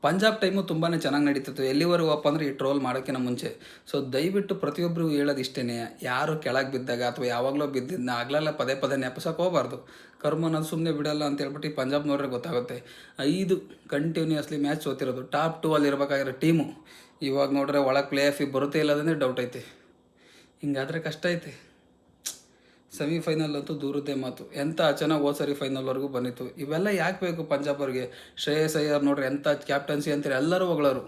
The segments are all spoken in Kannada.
ಪಂಜಾಬ್ ಟೈಮು ತುಂಬಾ ಚೆನ್ನಾಗಿ ನಡೀತಿತ್ತು. ಎಲ್ಲಿವರೆಗೂ ಅಪ್ಪ ಅಂದರೆ ಈ ಟ್ರೋಲ್ ಮಾಡೋಕ್ಕಿಂತ ಮುಂಚೆ. ಸೊ ದಯವಿಟ್ಟು ಪ್ರತಿಯೊಬ್ಬರಿಗೂ ಹೇಳೋದು ಇಷ್ಟೇ, ಯಾರು ಕೆಳಗೆ ಬಿದ್ದಾಗ ಅಥವಾ ಯಾವಾಗಲೂ ಬಿದ್ದಿದ್ದನ್ನ ಆಗ್ಲೆಲ್ಲ ಪದೇ ಪದೇ ನೆಪಸಕ್ಕೆ ಹೋಗಬಾರ್ದು. ಕರ್ಮ ಅನ್ನೋದು ಸುಮ್ಮನೆ ಬಿಡಲ್ಲ ಅಂತ ಹೇಳ್ಬಿಟ್ಟು ಈ ಪಂಜಾಬ್ ನೋಡ್ರೆ ಗೊತ್ತಾಗುತ್ತೆ. 5 ಕಂಟಿನ್ಯೂಸ್ಲಿ ಮ್ಯಾಚ್ ಸೋತಿರೋದು. ಟಾಪ್ 2 ಅಲ್ಲಿ ಇರಬೇಕಾಗಿರೋ ಟೀಮು ಇವಾಗ ನೋಡ್ರೆ ಒಳಗೆ ಪ್ಲೇ ಆಫಿಗೆ ಬರುತ್ತೆ ಇಲ್ಲದಂದರೆ ಡೌಟ್ ಐತೆ. ಹಿಂಗಾದರೆ ಕಷ್ಟ ಐತೆ. ಸೆಮಿಫೈನಲ್ ಅಂತೂ ದೂರದ್ದೇ ಮಾತು. ಎಂಥ ಚೆನ್ನಾಗಿ ಹೋದ ಸರಿ ಫೈನಲ್ವರೆಗೂ ಬಂದಿತ್ತು. ಇವೆಲ್ಲ ಯಾಕೆ ಬೇಕು ಪಂಜಾಬ್ ಅವ್ರಿಗೆ? ಶ್ರೇಯಸ್ ಅಯ್ಯರ್ ನೋಡ್ರಿ ಎಂಥ ಕ್ಯಾಪ್ಟನ್ಸಿ ಅಂತೀರಿ, ಎಲ್ಲರೂ ಹೊಗಳರು.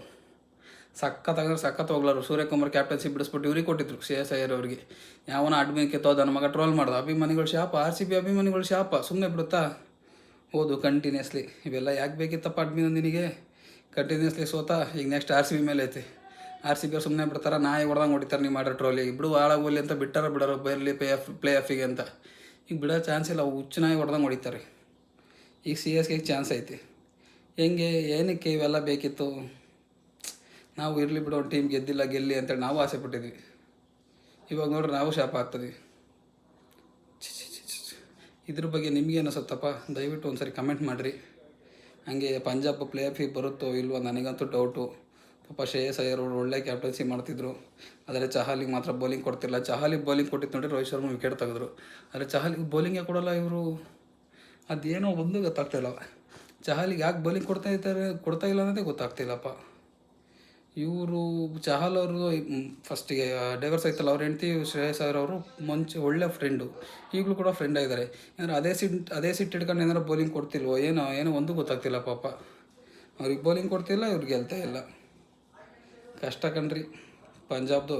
ಸಖತ್ ಹೋಗ್ಲಾರು. ಸೂರ್ಯಕುಮಾರ್ ಕ್ಯಾಪ್ಟನ್ಸಿ ಬಿಡಿಸ್ಬಿಟ್ಟು ಇವ್ರಿಗೆ ಕೊಟ್ಟಿದ್ರು ಶ್ರೇಯಸ್ ಅಯ್ಯರ್ ಅವ್ರಿಗೆ. ಯಾವನ ಅಡ್ಮಿನ್ಗೆ ತೋದ ನನ್ನ ಮಗ ಟ್ರೋಲ್ ಮಾಡ್ದು. ಅಭಿಮಾನಿಗಳು ಶಾಪ, RCB ಅಭಿಮಾನಿಗಳು ಶಾಪ. ಸುಮ್ಮನೆ ಬಿಡುತ್ತಾ ಹೌದು ಕಂಟಿನ್ಯೂಸ್ಲಿ. ಇವೆಲ್ಲ ಯಾಕೆ ಬೇಕಿತ್ತಪ್ಪ ಅಡ್ಮಿನ್ ನಿನಗೆ? ಕಂಟಿನ್ಯೂಸ್ಲಿ ಸೋತ ಈಗ ನೆಕ್ಸ್ಟ್ RCB ಮೇಲೆ ಐತೆ. RCB ಅವ್ರು ಸುಮ್ಮನೆ ಬಿಡ್ತಾರೆ, ನಾಯಿ ಹೊಡೆದಂಗೆ ಹೊಡಿತಾರೆ. ನೀವು ಮಾಡೋ ಟ್ರೋಲಿ ಬಿಡು ಹಾಳಾಗೋಲಿ ಅಂತ ಬಿಡೋರು ಬರಲಿ ಪ್ಲೇ ಆಫಿಗೆ ಅಂತ. ಈಗ ಬಿಡೋ ಚಾನ್ಸ್ ಇಲ್ಲ, ಹುಚ್ಚು ನಾಯಿ ಹೊಡೆದಂಗೆ ಹೊಡಿತಾರೆ. ಈಗ CSK ಚಾನ್ಸ್ ಐತಿ. ಹೆಂಗೆ ಏನಕ್ಕೆ ಇವೆಲ್ಲ ಬೇಕಿತ್ತು? ನಾವು ಇರಲಿ ಬಿಡೋ ಒಂದು ಟೀಮ್ ಗೆದ್ದಿಲ್ಲ ಗೆಲ್ಲಿ ಅಂತೇಳಿ ನಾವು ಆಸೆ ಪಟ್ಟಿದ್ವಿ. ಇವಾಗ ನೋಡ್ರಿ ನಾವು ಶಾಪ ಆಗ್ತದೆ. ಇದ್ರ ಬಗ್ಗೆ ನಿಮ್ಗೆ ಅನಿಸುತ್ತಪ್ಪ? ದಯವಿಟ್ಟು ಒಂದು ಸರಿ ಕಮೆಂಟ್ ಮಾಡಿರಿ. ಹಂಗೆ ಪಂಜಾಬ್ ಪ್ಲೇ ಆಫಿಗೆ ಬರುತ್ತೋ ಇಲ್ವೋ ನನಗಂತೂ ಡೌಟು. ಪಾಪ ಶ್ರೇಯಸ್ ಅಯ್ಯರ್ ಅವರು ಒಳ್ಳೆ ಕ್ಯಾಪ್ಟನ್ಸಿ ಮಾಡ್ತಿದ್ರು. ಆದರೆ ಚಹಾಲಿಗೆ ಮಾತ್ರ ಬೌಲಿಂಗ್ ಕೊಡ್ತಿಲ್ಲ. ಚಹಾಲಿಗೆ ಬೌಲಿಂಗ್ ಕೊಟ್ಟಿತ್ತು ನೋಡಿ, ರೋಹಿತ್ ಶರ್ಮಾ ವಿಕೆಟ್ ತೆಗೆದ್ರು. ಆದರೆ ಚಹಾಲಿಗೆ ಬೌಲಿಂಗೇ ಕೊಡೋಲ್ಲ ಇವರು. ಅದೇನೋ ಒಂದು ಗೊತ್ತಾಗ್ತಾಯಿಲ್ಲ. ಚಹಾಲಿಗೆ ಯಾಕೆ ಬೌಲಿಂಗ್ ಕೊಡ್ತಾ ಇಲ್ಲ ಅನ್ನೋದೇ ಗೊತ್ತಾಗ್ತಿಲ್ಲಪ್ಪ. ಇವರು ಚಹಲ್ ಅವರು ಫಸ್ಟಿಗೆ ಡೈವರ್ಸ್ ಆಯ್ತಲ್ಲ, ಅವ್ರ ಹೆಂಡ್ತಿ ಶ್ರೇಯಸ್ ಅಯ್ಯರ್ ಅವರು ಮುಂಚೆ ಒಳ್ಳೆ ಫ್ರೆಂಡು, ಈಗಲೂ ಕೂಡ ಫ್ರೆಂಡ್ ಆಗಿದ್ದಾರೆ. ಏನಾರು ಅದೇ ಸಿಟ್ಟು ಹಿಡ್ಕೊಂಡು ಏನಾರು ಬೌಲಿಂಗ್ ಕೊಡ್ತಿಲ್ವೋ ಏನೋ ಒಂದು ಗೊತ್ತಾಗ್ತಿಲ್ಲ ಪಾಪ. ಅವ್ರಿಗೆ ಬೌಲಿಂಗ್ ಕೊಡ್ತಿಲ್ಲ, ಇವ್ರಿಗೆ ಗೆಲ್ತಾ ಇಲ್ಲ. ಕಷ್ಟ ಕಣ್ರಿ ಪಂಜಾಬ್ದು.